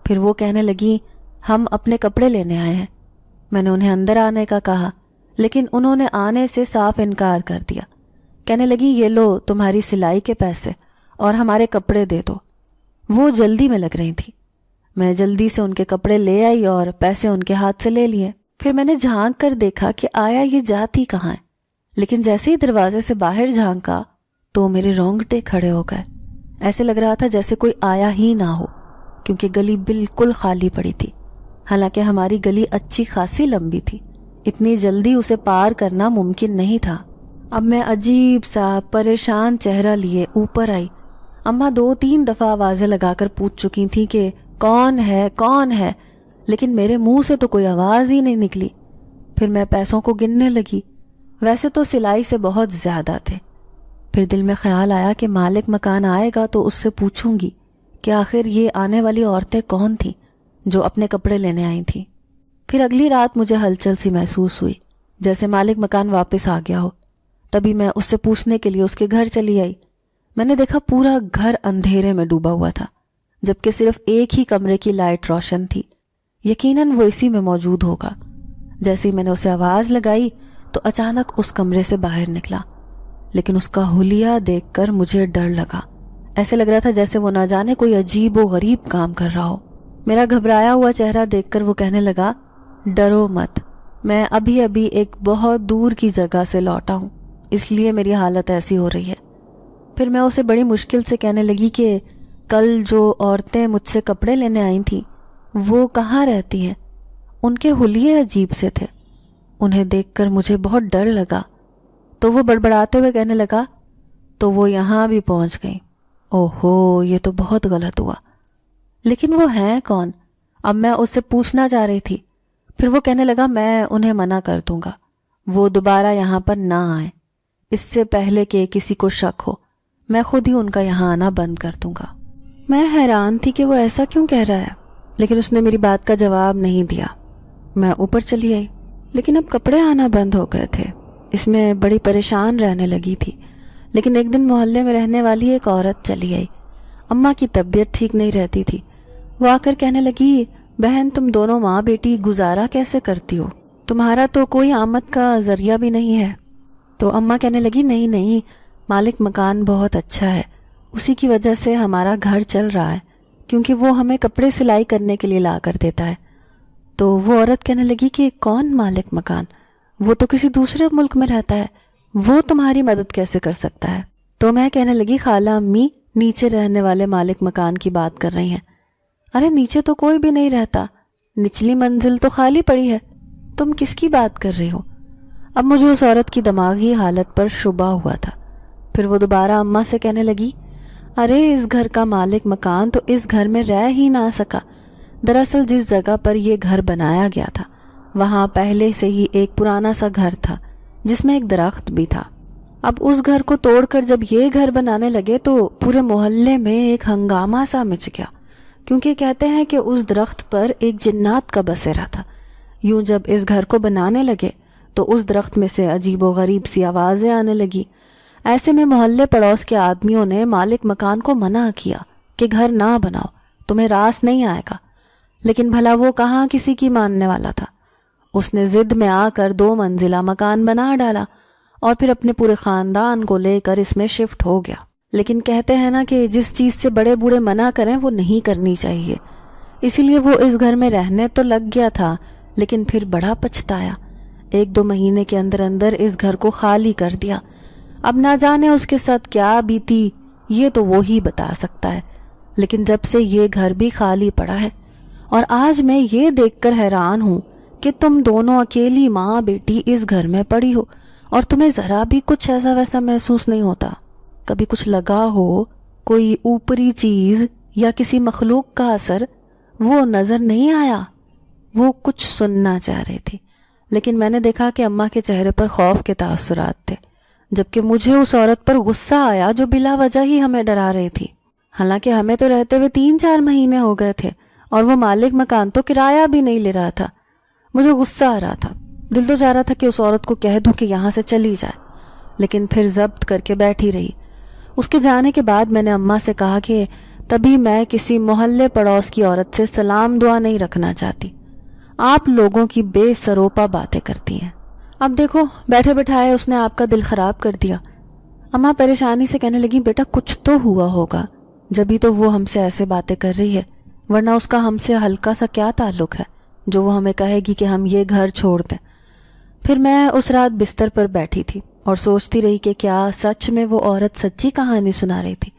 پھر وہ کہنے لگی، ہم اپنے کپڑے لینے آئے ہیں۔ میں نے انہیں اندر آنے کا کہا، لیکن انہوں نے آنے سے صاف انکار کر دیا۔ کہنے لگی، یہ لو تمہاری سلائی کے پیسے اور ہمارے کپڑے دے دو۔ وہ جلدی میں لگ رہی تھی۔ میں جلدی سے ان کے کپڑے لے آئی اور پیسے ان کے ہاتھ سے لے لیے۔ پھر میں نے جھانک کر دیکھا کہ آیا یہ جاتی کہاں ہے، لیکن جیسے ہی دروازے سے باہر جھانکا تو میرے رونگٹے کھڑے ہو گئے۔ ایسے لگ رہا تھا جیسے کوئی آیا ہی نہ ہو، کیونکہ گلی بالکل خالی پڑی تھی۔ حالانکہ ہماری گلی اچھی خاصی لمبی تھی، اتنی جلدی اسے پار کرنا ممکن نہیں تھا۔ اب میں عجیب سا پریشان چہرہ لیے اوپر آئی۔ اماں 2-3 دفعہ آوازیں لگا کر پوچھ چکی تھیں کہ کون ہے کون ہے، لیکن میرے منہ سے تو کوئی آواز ہی نہیں نکلی۔ پھر میں پیسوں کو گننے لگی۔ ویسے تو سلائی سے بہت زیادہ تھے۔ پھر دل میں خیال آیا کہ مالک مکان آئے گا تو اس سے پوچھوں گی کہ آخر یہ آنے والی عورتیں کون تھیں جو اپنے کپڑے لینے آئی تھیں۔ پھر اگلی رات مجھے ہلچل سی محسوس ہوئی، جیسے مالک مکان واپس آ گیا ہو۔ تبھی میں اس سے پوچھنے کے لیے اس کے گھر چلی آئی۔ میں نے دیکھا پورا گھر اندھیرے میں ڈوبا ہوا تھا، جبکہ صرف ایک ہی کمرے کی لائٹ روشن تھی۔ یقیناً وہ اسی میں موجود ہوگا۔ جیسے ہی میں نے اسے آواز لگائی تو اچانک اس کمرے سے باہر نکلا، لیکن اس کا حلیہ دیکھ کر مجھے ڈر لگا۔ ایسے لگ رہا تھا جیسے وہ نہ جانے کوئی عجیب و غریب کام کر رہا ہو۔ میرا گھبرایا ہوا چہرہ دیکھ کر وہ کہنے لگا، ڈرو مت، میں ابھی ابھی ایک بہت دور کی جگہ سے لوٹا ہوں، اس لیے میری حالت ایسی ہو رہی ہے۔ پھر میں اسے بڑی مشکل سے کہنے لگی کہ کل جو عورتیں مجھ سے کپڑے لینے آئی تھیں وہ کہاں رہتی ہیں؟ ان کے حلیے عجیب سے تھے، انہیں دیکھ کر مجھے بہت ڈر لگا۔ تو وہ بڑبڑاتے ہوئے کہنے لگا، تو وہ یہاں بھی پہنچ گئی۔ اوہو، یہ تو بہت غلط ہوا۔ لیکن وہ ہیں کون؟ اب میں اس سے پوچھنا چاہ رہی تھی۔ پھر وہ کہنے لگا، میں انہیں منع کر دوں گا، وہ دوبارہ یہاں پر نہ آئیں۔ اس سے پہلے کہ کسی کو شک ہو، میں خود ہی ان کا یہاں آنا بند کر دوں گا۔ میں حیران تھی کہ وہ ایسا کیوں کہہ رہا ہے، لیکن اس نے میری بات کا جواب نہیں دیا۔ میں اوپر چلی آئی، لیکن اب کپڑے آنا بند ہو گئے تھے۔ اس میں بڑی پریشان رہنے لگی تھی۔ لیکن ایک دن محلے میں رہنے والی ایک عورت چلی آئی۔ اماں کی طبیعت ٹھیک نہیں رہتی تھی۔ وہ آ کر کہنے لگی، بہن تم دونوں ماں بیٹی گزارا کیسے کرتی ہو؟ تمہارا تو کوئی آمد کا ذریعہ بھی نہیں ہے۔ تو اماں کہنے لگی، نہیں، مالک مکان بہت اچھا ہے، اسی کی وجہ سے ہمارا گھر چل رہا ہے، کیونکہ وہ ہمیں کپڑے سلائی کرنے کے لیے لا کر دیتا ہے۔ تو وہ عورت کہنے لگی کہ کون مالک مکان؟ وہ تو کسی دوسرے ملک میں رہتا ہے، وہ تمہاری مدد کیسے کر سکتا ہے؟ تو میں کہنے لگی، خالہ امی نیچے رہنے والے مالک مکان کی بات کر رہی ہیں۔ ارے نیچے تو کوئی بھی نہیں رہتا، نچلی منزل تو خالی پڑی ہے، تم کس کی بات کر رہی ہو؟ اب مجھے اس عورت کی دماغی حالت پر شبہ ہوا تھا۔ پھر وہ دوبارہ اماں سے کہنے لگی، ارے اس گھر کا مالک مکان تو اس گھر میں رہ ہی نہ سکا۔ دراصل جس جگہ پر یہ گھر بنایا گیا تھا وہاں پہلے سے ہی ایک پرانا سا گھر تھا جس میں ایک درخت بھی تھا۔ اب اس گھر کو توڑ کر جب یہ گھر بنانے لگے تو پورے محلے میں ایک ہنگامہ سا مچ گیا، کیونکہ کہتے ہیں کہ اس درخت پر ایک جنات کا بسیرا تھا۔ یوں جب اس گھر کو بنانے لگے تو اس درخت میں سے عجیب و غریب سی آوازیں آنے لگی۔ ایسے میں محلے پڑوس کے آدمیوں نے مالک مکان کو منع کیا کہ گھر نہ بناؤ، تمہیں راس نہیں آئے گا۔ لیکن بھلا وہ کہاں کسی کی ماننے والا تھا۔ اس نے ضد میں آ کر 2 منزلہ مکان بنا ڈالا اور پھر اپنے پورے خاندان کو لے کر اس میں شفٹ ہو گیا۔ لیکن کہتے ہیں نا کہ جس چیز سے بڑے بوڑھے منع کریں وہ نہیں کرنی چاہیے، اسی لیے وہ اس گھر میں رہنے تو لگ گیا تھا، لیکن پھر بڑا پچھتایا۔ 1-2 مہینے کے اندر اندر اس گھر کو خالی کر دیا۔ اب نہ جانے اس کے ساتھ کیا بیتی، یہ تو وہی بتا سکتا ہے۔ لیکن جب سے یہ گھر بھی خالی پڑا ہے، اور آج میں یہ دیکھ کر حیران ہوں کہ تم دونوں اکیلی ماں بیٹی اس گھر میں پڑی ہو، اور تمہیں ذرا بھی کچھ ایسا ویسا محسوس نہیں ہوتا؟ کبھی کچھ لگا ہو، کوئی اوپری چیز یا کسی مخلوق کا اثر؟ وہ نظر نہیں آیا؟ وہ کچھ سننا چاہ رہی تھی، لیکن میں نے دیکھا کہ اماں کے چہرے پر خوف کے تاثرات تھے، جبکہ مجھے اس عورت پر غصہ آیا جو بلا وجہ ہی ہمیں ڈرا رہی تھی۔ حالانکہ ہمیں تو رہتے ہوئے 3-4 مہینے ہو گئے تھے، اور وہ مالک مکان تو کرایہ بھی نہیں لے رہا تھا۔ مجھے غصہ آ رہا تھا، دل تو چاہ رہا تھا کہ اس عورت کو کہہ دوں کہ یہاں سے چلی جائے، لیکن پھر ضبط کر کے بیٹھی رہی۔ اس کے جانے کے بعد میں نے اماں سے کہا کہ تبھی میں کسی محلے پڑوس کی عورت سے سلام دعا نہیں رکھنا چاہتی، آپ لوگوں کی بے سروپا باتیں کرتی ہیں۔ اب دیکھو بیٹھے بٹھائے اس نے آپ کا دل خراب کر دیا۔ اماں پریشانی سے کہنے لگی، بیٹا کچھ تو ہوا ہوگا، جبھی تو وہ ہم سے ایسے باتیں کر رہی ہے، ورنہ اس کا ہم سے ہلکا سا کیا تعلق ہے جو وہ ہمیں کہے گی کہ ہم یہ گھر چھوڑ دیں۔ پھر میں اس رات بستر پر بیٹھی تھی اور سوچتی رہی کہ کیا سچ میں وہ عورت سچی کہانی سنا رہی تھی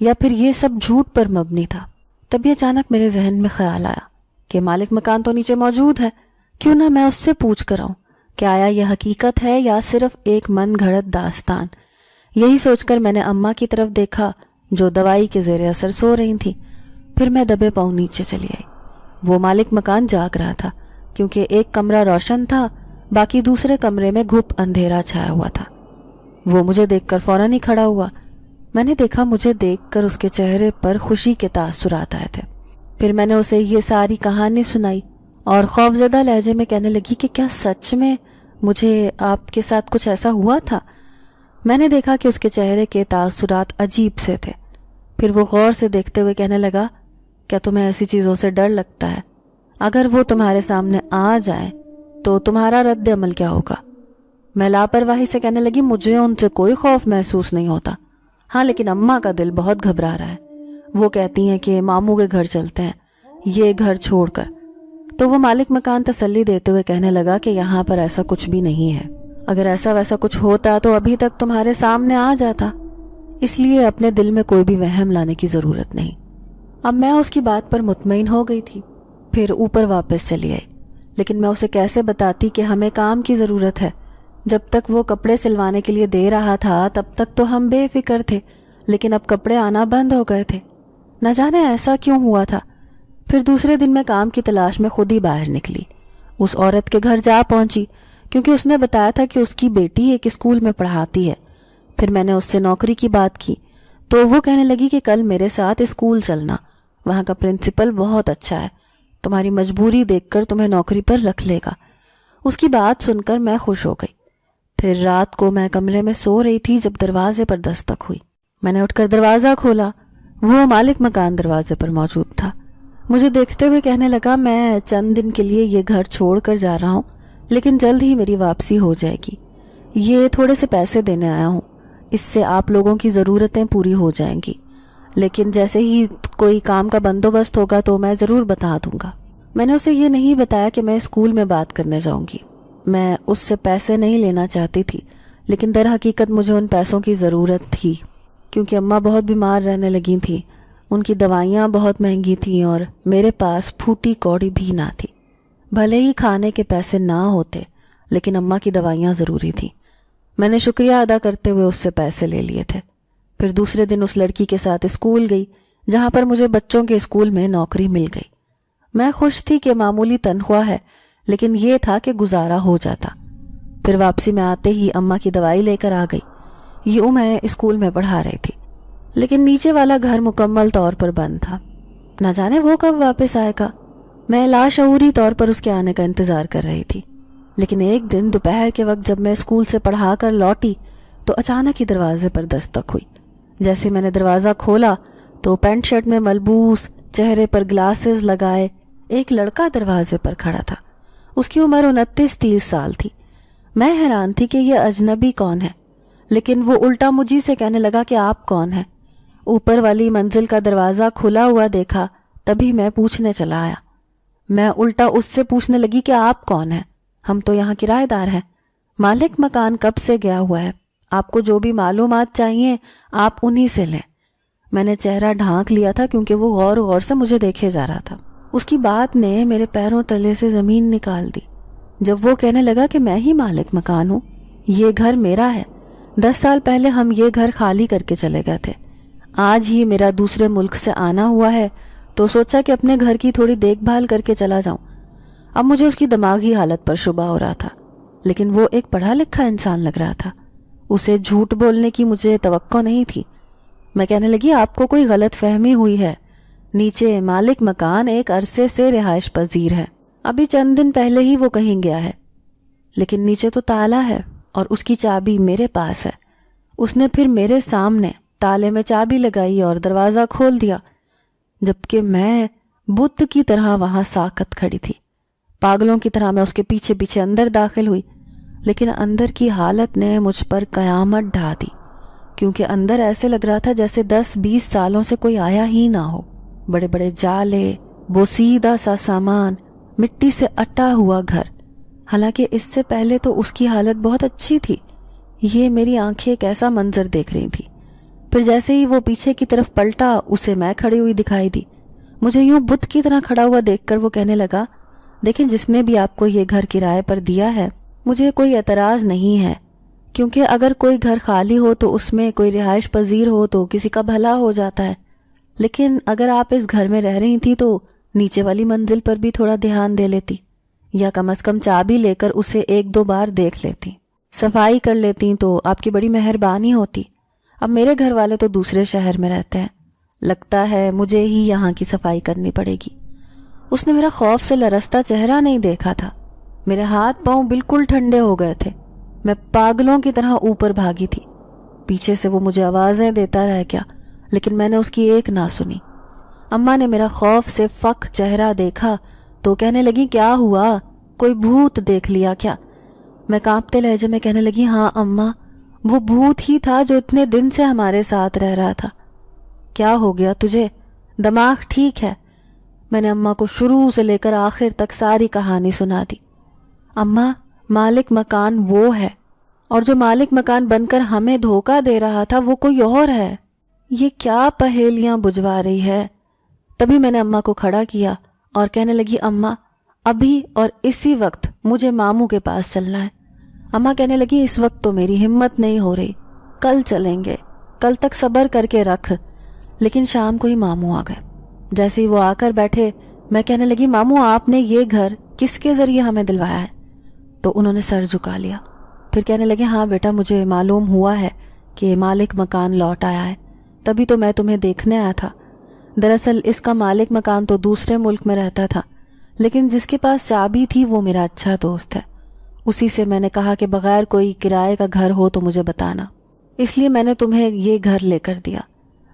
یا پھر یہ سب جھوٹ پر مبنی تھا۔ تبھی اچانک میرے ذہن میں خیال آیا کہ مالک مکان تو نیچے موجود ہے، کیوں نہ میں اس سے پوچھ کر آؤں کہ آیا یہ حقیقت ہے یا صرف ایک من گھڑت داستان۔ یہی سوچ کر میں نے اماں کی طرف دیکھا جو دوائی کے زیر اثر سو رہی تھی۔ پھر میں دبے پاؤں نیچے چلی آئی۔ وہ مالک مکان جاگ رہا تھا، کیونکہ ایک کمرہ روشن تھا، باقی دوسرے کمرے میں گھپ اندھیرا چھایا ہوا تھا۔ وہ مجھے دیکھ کر فوراً ہی کھڑا ہوا۔ میں نے دیکھا مجھے دیکھ کر اس کے چہرے پر خوشی کے تاثرات آئے تھے۔ پھر میں نے اسے یہ ساری کہانی سنائی اور خوفزدہ لہجے میں کہنے لگی کہ کیا سچ میں مجھے آپ کے ساتھ کچھ ایسا ہوا تھا؟ میں نے دیکھا کہ اس کے چہرے کے تاثرات عجیب سے تھے۔ پھر وہ غور سے دیکھتے ہوئے کہنے لگا، کیا تمہیں ایسی چیزوں سے ڈر لگتا ہے؟ اگر وہ تمہارے سامنے آ جائیں تو تمہارا رد عمل کیا ہوگا؟ میں لاپرواہی سے کہنے لگی، مجھے ان سے کوئی خوف محسوس نہیں ہوتا، ہاں لیکن اماں کا دل بہت گھبرا رہا ہے۔ وہ کہتی ہیں کہ ماموں کے گھر چلتے ہیں، یہ گھر چھوڑ کر۔ تو وہ مالک مکان تسلی دیتے ہوئے کہنے لگا کہ یہاں پر ایسا کچھ بھی نہیں ہے، اگر ایسا ویسا کچھ ہوتا تو ابھی تک تمہارے سامنے آ جاتا، اس لیے اپنے دل میں کوئی بھی وہم لانے کی ضرورت نہیں۔ اب میں اس کی بات پر مطمئن ہو گئی تھی، پھر اوپر واپس چلی آئی، لیکن میں اسے کیسے بتاتی کہ ہمیں کام کی ضرورت ہے؟ جب تک وہ کپڑے سلوانے کے لیے دے رہا تھا تب تک تو ہم بے فکر تھے، لیکن اب کپڑے آنا بند ہو گئے تھے، نہ جانے ایسا کیوں ہوا تھا۔ پھر دوسرے دن میں کام کی تلاش میں خود ہی باہر نکلی، اس عورت کے گھر جا پہنچی کیونکہ اس نے بتایا تھا کہ اس کی بیٹی ایک اسکول میں پڑھاتی ہے۔ پھر میں نے اس سے نوکری کی بات کی تو وہ کہنے لگی کہ کل میرے ساتھ اسکول چلنا، وہاں کا پرنسپل بہت اچھا ہے، تمہاری مجبوری دیکھ کر تمہیں نوکری پر رکھ لے گا۔ اس کی بات سن کر میں خوش ہو گئی۔ پھر رات کو میں کمرے میں سو رہی تھی جب دروازے پر دستک ہوئی۔ میں نے اٹھ کر دروازہ کھولا، وہ مالک مکان دروازے پر موجود تھا۔ مجھے دیکھتے ہوئے کہنے لگا، میں چند دن کے لیے یہ گھر چھوڑ کر جا رہا ہوں، لیکن جلد ہی میری واپسی ہو جائے گی۔ یہ تھوڑے سے پیسے دینے آیا ہوں، اس سے آپ لوگوں کی ضرورتیں پوری ہو جائیں گی، لیکن جیسے ہی کوئی کام کا بندوبست ہوگا تو میں ضرور بتا دوں گا۔ میں نے اسے یہ نہیں بتایا کہ میں اسکول میں بات کرنے جاؤں گی، میں اس سے پیسے نہیں لینا چاہتی تھی، لیکن در حقیقت مجھے ان پیسوں کی ضرورت تھی کیونکہ اماں بہت بیمار رہنے لگی تھیں، ان کی دوائیاں بہت مہنگی تھیں اور میرے پاس پھوٹی کوڑی بھی نہ تھی۔ بھلے ہی کھانے کے پیسے نہ ہوتے لیکن اماں کی دوائیاں ضروری تھیں۔ میں نے شکریہ ادا کرتے ہوئے اس سے پیسے لے لیے تھے۔ پھر دوسرے دن اس لڑکی کے ساتھ اسکول گئی جہاں پر مجھے بچوں کے اسکول میں نوکری مل گئی۔ میں خوش تھی کہ معمولی تنخواہ ہے، لیکن یہ تھا کہ گزارا ہو جاتا۔ پھر واپسی میں آتے ہی اماں کی دوائی لے کر آ گئی۔ یہ میں اسکول میں پڑھا رہی تھی، لیکن نیچے والا گھر مکمل طور پر بند تھا، نہ جانے وہ کب واپس آئے گا۔ میں لاشعوری طور پر اس کے آنے کا انتظار کر رہی تھی، لیکن ایک دن دوپہر کے وقت جب میں اسکول سے پڑھا کر لوٹی تو اچانک ہی دروازے پر دستک ہوئی۔ جیسے میں نے دروازہ کھولا تو پینٹ شرٹ میں ملبوس، چہرے پر گلاسز لگائے ایک لڑکا دروازے پر کھڑا تھا۔ اس کی عمر 29-30 سال تھی۔ میں حیران تھی کہ یہ اجنبی کون ہے، لیکن وہ الٹا مجھی سے کہنے لگا کہ آپ کون ہیں۔ اوپر والی منزل کا دروازہ کھلا ہوا دیکھا تبھی میں پوچھنے چلا آیا۔ میں الٹا اس سے پوچھنے لگی کہ آپ کون ہیں؟ ہم تو یہاں کرایہ دار ہیں، مالک مکان کب سے گیا ہوا ہے، آپ کو جو بھی معلومات چاہیے آپ انہی سے لیں۔ میں نے چہرہ ڈھانک لیا تھا کیونکہ وہ غور غور سے مجھے دیکھے جا رہا تھا۔ اس کی بات نے میرے پیروں تلے سے زمین نکال دی جب وہ کہنے لگا کہ میں ہی مالک مکان ہوں، یہ گھر میرا ہے، 10 سال پہلے ہم یہ گھر خالی کر کے چلے گئے تھے، آج ہی میرا دوسرے ملک سے آنا ہوا ہے تو سوچا کہ اپنے گھر کی تھوڑی دیکھ بھال کر کے چلا جاؤں۔ اب مجھے اس کی دماغی حالت پر شبہ ہو رہا تھا، لیکن وہ ایک پڑھا لکھا انسان لگ رہا تھا، اسے جھوٹ بولنے کی مجھے توقع نہیں تھی۔ میں کہنے لگی، آپ کو کوئی غلط فہمی ہوئی ہے، نیچے مالک مکان ایک عرصے سے رہائش پذیر ہے، ابھی چند دن پہلے ہی وہ کہیں گیا ہے، لیکن نیچے تو تالا ہے اور اس کی چابی میرے پاس ہے۔ اس نے پھر میرے سامنے تالے میں چابی لگائی اور دروازہ کھول دیا، جبکہ میں بت کی طرح وہاں ساکت کھڑی تھی۔ پاگلوں کی طرح میں اس کے پیچھے پیچھے اندر داخل ہوئی، لیکن اندر کی حالت نے مجھ پر قیامت ڈھا دی، کیونکہ اندر ایسے لگ رہا تھا جیسے 10-20 سالوں سے کوئی آیا ہی نہ ہو۔ بڑے بڑے جالے، بوسیدہ سا سامان، مٹی سے اٹا ہوا گھر، حالانکہ اس سے پہلے تو اس کی حالت بہت اچھی تھی۔ یہ میری آنکھیں ایک ایسا منظر دیکھ رہی تھی۔ پھر جیسے ہی وہ پیچھے کی طرف پلٹا، اسے میں کھڑی ہوئی دکھائی دی۔ مجھے یوں بت کی طرح کھڑا ہوا دیکھ کر وہ کہنے لگا، دیکھیں جس نے بھی آپ کو یہ گھر کرائے پر دیا ہے مجھے کوئی اعتراض نہیں ہے، کیونکہ اگر کوئی گھر خالی ہو تو اس میں کوئی رہائش پذیر ہو تو کسی کا بھلا ہو جاتا ہے، لیکن اگر آپ اس گھر میں رہ رہی تھی تو نیچے والی منزل پر بھی تھوڑا دھیان دے لیتی، یا کم از کم چابی لے کر اسے 1-2 بار دیکھ لیتی، صفائی کر لیتی تو آپ کی بڑی مہربانی ہوتی۔ اب میرے گھر والے تو دوسرے شہر میں رہتے ہیں، لگتا ہے مجھے ہی یہاں کی صفائی کرنی پڑے گی۔ اس نے میرا خوف سے لرزتا چہرہ نہیں دیکھا تھا، میرے ہاتھ پاؤں بالکل ٹھنڈے ہو گئے تھے، میں پاگلوں کی طرح اوپر بھاگی تھی۔ پیچھے سے وہ مجھے آوازیں دیتا رہ گیا، لیکن میں نے اس کی ایک نہ سنی۔ اماں نے میرا خوف سے فک چہرہ دیکھا تو کہنے لگی کیا ہوا، کوئی بھوت دیکھ لیا کیا؟ میں کانپتے لہجے میں کہنے لگی ہاں اماں، وہ بھوت ہی تھا جو اتنے دن سے ہمارے ساتھ رہ رہا تھا۔ کیا ہو گیا تجھے، دماغ ٹھیک ہے؟ میں نے اماں کو شروع سے لے کر آخر تک ساری کہانی سنا دی۔ اماں، مالک مکان وہ ہے، اور جو مالک مکان بن کر ہمیں دھوکہ دے رہا تھا وہ کوئی اور ہے۔ یہ کیا پہیلیاں بجھوا رہی ہے؟ تبھی میں نے اماں کو کھڑا کیا اور کہنے لگی اماں، ابھی اور اسی وقت مجھے ماموں کے پاس چلنا ہے۔ اماں کہنے لگی اس وقت تو میری ہمت نہیں ہو رہی، کل چلیں گے، کل تک صبر کر کے رکھ۔ لیکن شام کو ہی ماموں آ گئے۔ جیسے ہی وہ آ کر بیٹھے میں کہنے لگی ماموں آپ نے یہ گھر کس کے ذریعے ہمیں دلوایا ہے؟ تو انہوں نے سر جھکا لیا، پھر کہنے لگے ہاں بیٹا مجھے معلوم ہوا ہے کہ مالک مکان لوٹ آیا ہے، تبھی تو میں تمہیں دیکھنے آیا تھا۔ دراصل اس کا مالک مکان تو دوسرے ملک میں رہتا تھا، لیکن جس کے پاس چابی تھی وہ میرا اچھا دوست ہے، اسی سے میں نے کہا کہ بغیر کوئی کرائے کا گھر ہو تو مجھے بتانا، اس لیے میں نے تمہیں یہ گھر لے کر دیا۔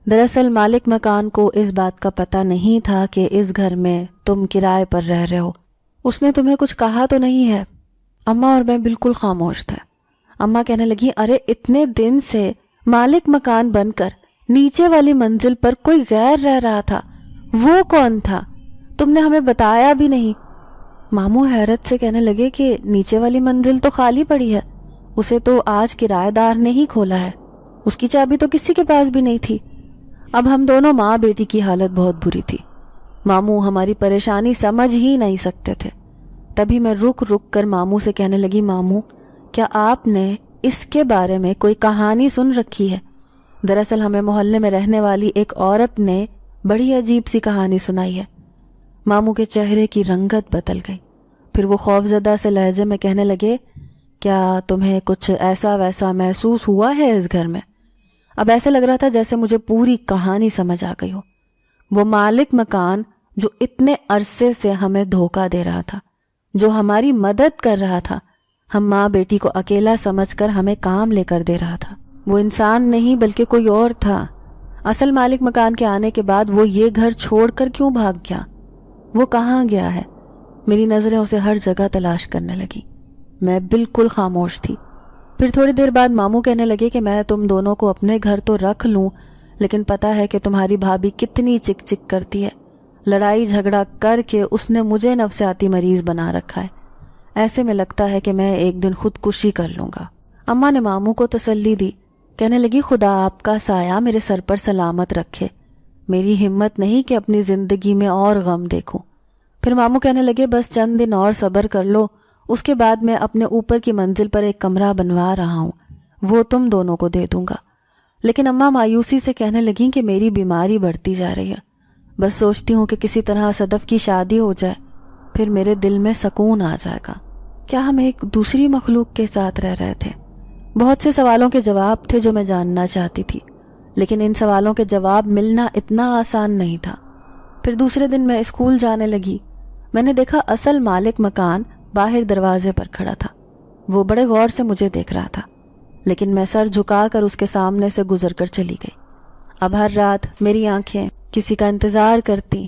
دراصل مالک مکان کو اس بات کا پتہ نہیں تھا کہ اس گھر میں تم کرائے پر رہ رہے ہو۔ اس نے تمہیں کچھ کہا تو نہیں ہے؟ اماں اور میں بالکل خاموش تھے۔ اماں کہنے لگی ارے اتنے دن سے مالک مکان بن کر نیچے والی منزل پر کوئی غیر رہ رہا تھا، وہ کون تھا؟ تم نے ہمیں بتایا بھی نہیں۔ ماموں حیرت سے کہنے لگے کہ نیچے والی منزل تو خالی پڑی ہے، اسے تو آج کرایہ دار نے ہی کھولا ہے، اس کی چابی تو کسی کے پاس بھی نہیں تھی۔ اب ہم دونوں ماں بیٹی کی حالت بہت بری تھی، ماموں ہماری پریشانی سمجھ ہی نہیں سکتے تھے۔ تبھی میں رک کر ماموں سے کہنے لگی ماموں، کیا آپ نے اس کے بارے میں کوئی کہانی سن رکھی ہے؟ دراصل ہمیں محلے میں رہنے والی ایک عورت نے بڑی عجیب سی کہانی سنائی ہے۔ ماموں کے چہرے کی رنگت بدل گئی، پھر وہ خوفزدہ سے لہجے میں کہنے لگے کیا تمہیں کچھ ایسا ویسا محسوس ہوا ہے اس گھر میں؟ اب ایسے لگ رہا تھا جیسے مجھے پوری کہانی سمجھ آ گئی ہو۔ وہ مالک مکان جو اتنے عرصے سے ہمیں دھوکہ دے رہا تھا، جو ہماری مدد کر رہا تھا، ہم ماں بیٹی کو اکیلا سمجھ کر ہمیں کام لے کر دے رہا تھا، وہ انسان نہیں بلکہ کوئی اور تھا۔ اصل مالک مکان کے آنے کے بعد وہ یہ گھر چھوڑ کر کیوں بھاگ گیا؟ وہ کہاں گیا ہے؟ میری نظریں اسے ہر جگہ تلاش کرنے لگی۔ میں بالکل خاموش تھی۔ پھر تھوڑی دیر بعد ماموں کہنے لگے کہ میں تم دونوں کو اپنے گھر تو رکھ لوں، لیکن پتہ ہے کہ تمہاری بھابھی کتنی چک چک کرتی ہے، لڑائی جھگڑا کر کے اس نے مجھے نفسیاتی مریض بنا رکھا ہے، ایسے میں لگتا ہے کہ میں ایک دن خودکشی کر لوں گا۔ اماں نے ماموں کو تسلی دی، کہنے لگی خدا آپ کا سایہ میرے سر پر سلامت رکھے، میری ہمت نہیں کہ اپنی زندگی میں اور غم دیکھوں۔ پھر ماموں کہنے لگے بس چند دن اور صبر کر لو، اس کے بعد میں اپنے اوپر کی منزل پر ایک کمرہ بنوا رہا ہوں، وہ تم دونوں کو دے دوں گا۔ لیکن اماں مایوسی سے کہنے لگیں کہ میری بیماری بڑھتی جا رہی ہے، بس سوچتی ہوں کہ کسی طرح صدف کی شادی ہو جائے، پھر میرے دل میں سکون آ جائے گا۔ کیا ہم ایک دوسری مخلوق کے ساتھ رہ رہے تھے؟ بہت سے سوالوں کے جواب تھے جو میں جاننا چاہتی تھی، لیکن ان سوالوں کے جواب ملنا اتنا آسان نہیں تھا۔ پھر دوسرے دن میں اسکول جانے لگی۔ میں نے دیکھا اصل مالک مکان باہر دروازے پر کھڑا تھا، وہ بڑے غور سے مجھے دیکھ رہا تھا، لیکن میں سر جھکا کر اس کے سامنے سے گزر کر چلی گئی۔ اب ہر رات میری آنکھیں کسی کا انتظار کرتی،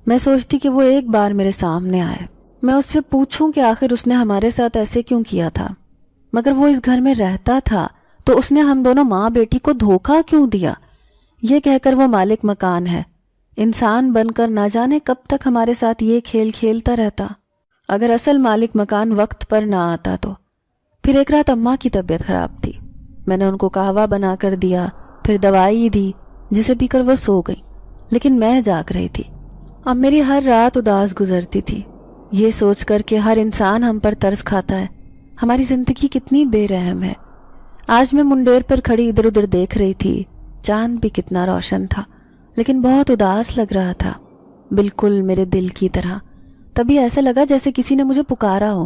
میں سوچتی کہ وہ ایک بار میرے سامنے آئے، میں اس سے پوچھوں کہ آخر اس نے ہمارے ساتھ ایسے کیوں کیا تھا، مگر وہ اس گھر میں رہتا تھا تو اس نے ہم دونوں ماں بیٹی کو دھوکہ کیوں دیا؟ یہ کہہ کر وہ مالک مکان ہے، انسان بن کر نہ جانے کب تک ہمارے ساتھ یہ کھیل کھیلتا رہتا۔ اگر اصل مالک مکان وقت پر نہ آتا تو۔ پھر ایک رات اماں کی طبیعت خراب تھی، میں نے ان کو قہوہ بنا کر دیا، پھر دوائی دی جسے پی کر وہ سو گئی، لیکن میں جاگ رہی تھی۔ اب میری ہر رات اداس گزرتی تھی، یہ سوچ کر کہ ہر انسان ہم پر ترس کھاتا ہے، ہماری زندگی کتنی بے رحم ہے۔ آج میں منڈیر پر کھڑی ادھر ادھر دیکھ رہی تھی، چاند بھی کتنا روشن تھا، لیکن بہت اداس لگ رہا تھا، بالکل میرے دل کی طرح۔ تبھی ایسا لگا جیسے کسی نے مجھے پکارا ہو۔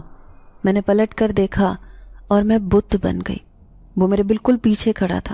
میں نے پلٹ کر دیکھا اور میں بت بن گئی، وہ میرے بالکل پیچھے کھڑا تھا۔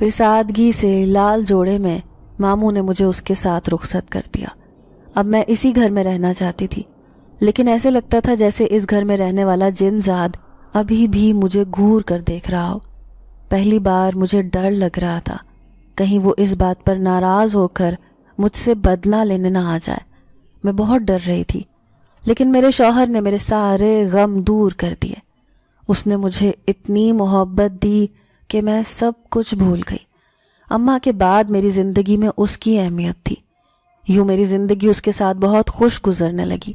پھر سادگی سے لال جوڑے میں ماموں نے مجھے اس کے ساتھ رخصت کر دیا۔ اب میں اسی گھر میں رہنا چاہتی تھی، لیکن ایسے لگتا تھا جیسے اس گھر میں رہنے والا جن زاد ابھی بھی مجھے گھور کر دیکھ رہا ہو۔ پہلی بار مجھے ڈر لگ رہا تھا کہیں وہ اس بات پر ناراض ہو کر مجھ سے بدلہ لینے نہ آ جائے۔ میں بہت ڈر رہی تھی، لیکن میرے شوہر نے میرے سارے غم دور کر دیے۔ اس نے مجھے اتنی محبت دی کہ میں سب کچھ بھول گئی۔ اماں کے بعد میری زندگی میں اس کی اہمیت تھی۔ یوں میری زندگی اس کے ساتھ بہت خوش گزرنے لگی۔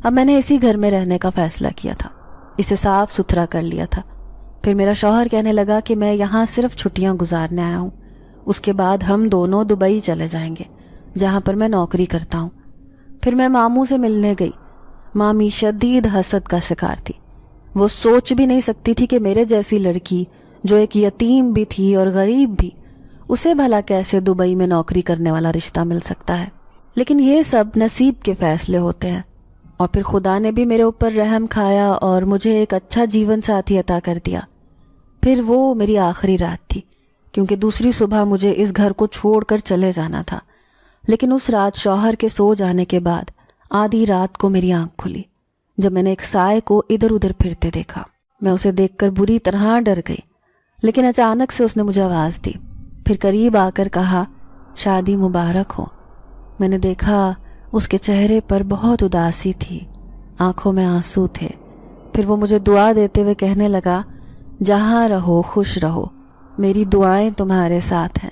اب میں نے اسی گھر میں رہنے کا فیصلہ کیا تھا، اسے صاف ستھرا کر لیا تھا۔ پھر میرا شوہر کہنے لگا کہ میں یہاں صرف چھٹیاں گزارنے آیا ہوں، اس کے بعد ہم دونوں دبئی چلے جائیں گے جہاں پر میں نوکری کرتا ہوں۔ پھر میں ماموں سے ملنے گئی۔ مامی شدید حسد کا شکار تھی۔ وہ سوچ بھی نہیں سکتی تھی کہ میرے جیسی لڑکی جو ایک یتیم بھی تھی اور غریب بھی، اسے بھلا کیسے دبئی میں نوکری کرنے والا رشتہ مل سکتا ہے۔ لیکن یہ سب نصیب کے فیصلے ہوتے ہیں، اور پھر خدا نے بھی میرے اوپر رحم کھایا اور مجھے ایک اچھا جیون ساتھی عطا کر دیا۔ پھر وہ میری آخری رات تھی، کیونکہ دوسری صبح مجھے اس گھر کو چھوڑ کر چلے جانا تھا۔ لیکن اس رات شوہر کے سو جانے کے بعد آدھی رات کو میری آنکھ کھلی جب میں نے ایک سائے کو ادھر ادھر پھرتے دیکھا۔ میں اسے دیکھ کر بری طرح ڈر گئی، لیکن اچانک سے اس نے مجھے آواز دی، پھر قریب آ کر کہا، شادی مبارک ہو۔ میں نے دیکھا اس کے چہرے پر بہت اداسی تھی، آنکھوں میں آنسو تھے۔ پھر وہ مجھے دعا دیتے ہوئے کہنے لگا، جہاں رہو خوش رہو، میری دعائیں تمہارے ساتھ ہیں۔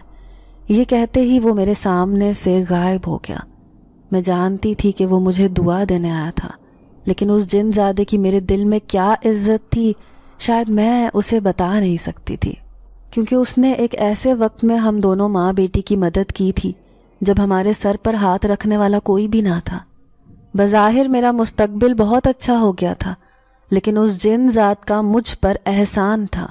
یہ کہتے ہی وہ میرے سامنے سے غائب ہو گیا۔ میں جانتی تھی کہ وہ مجھے دعا دینے آیا تھا، لیکن اس جن زادے کی میرے دل میں کیا عزت تھی شاید میں اسے بتا نہیں سکتی تھی، کیونکہ اس نے ایک ایسے وقت میں ہم دونوں ماں بیٹی کی مدد کی تھی جب ہمارے سر پر ہاتھ رکھنے والا کوئی بھی نہ تھا۔ بظاہر میرا مستقبل بہت اچھا ہو گیا تھا، لیکن اس جن ذات کا مجھ پر احسان تھا،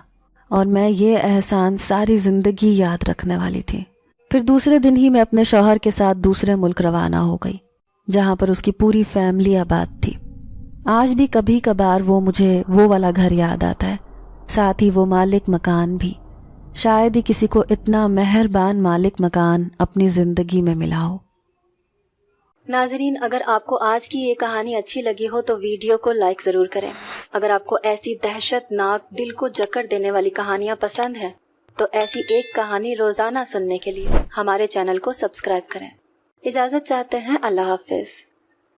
اور میں یہ احسان ساری زندگی یاد رکھنے والی تھی۔ پھر دوسرے دن ہی میں اپنے شوہر کے ساتھ دوسرے ملک روانہ ہو گئی، جہاں پر اس کی پوری فیملی آباد تھی۔ آج بھی کبھی کبھار مجھے وہ والا گھر یاد آتا ہے، ساتھ ہی وہ مالک مکان بھی۔ شاید ہی کسی کو اتنا مہربان مالک مکان اپنی زندگی میں ملا ہو۔ ناظرین، اگر آپ کو آج کی یہ کہانی اچھی لگی ہو تو ویڈیو کو لائک ضرور کریں۔ اگر آپ کو ایسی دہشت ناک دل کو جکڑ دینے والی کہانیاں پسند ہیں تو ایسی ایک کہانی روزانہ سننے کے لیے ہمارے چینل کو سبسکرائب کریں۔ اجازت چاہتے ہیں، اللہ حافظ۔